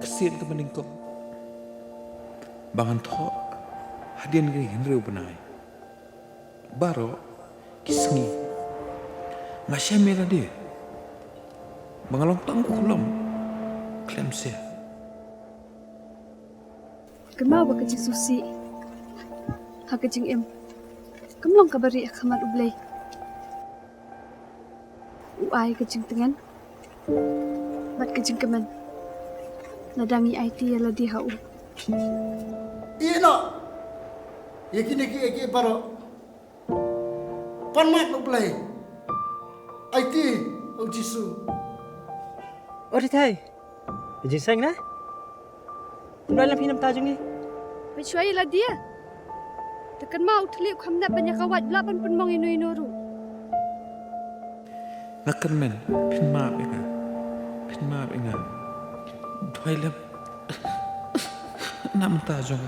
kesian ke meningkong. Bangan tho hadian ke hinreu benai. Baro kisengi. Ngasya mera dia. Bangalong tangguh lom. Klem se. Kemawa ke Susi. Ha ke jing em. Kemlong kabari akamat ublay. Uai ke jing tengan. Bat ke jing keman. Nadangi IT ala di hau. Iya no. Ya kini baro. Panmat ublay. IT ujisu. Ori thai. Jing sang na? Kunoi lam hinam tajung ni. Percaya lah dia. Tekan mau terlihat kamu nak banyak kawat belapan pun mong inu ru. Nakan men pin maaf inga. Doi lam. Nam tajong.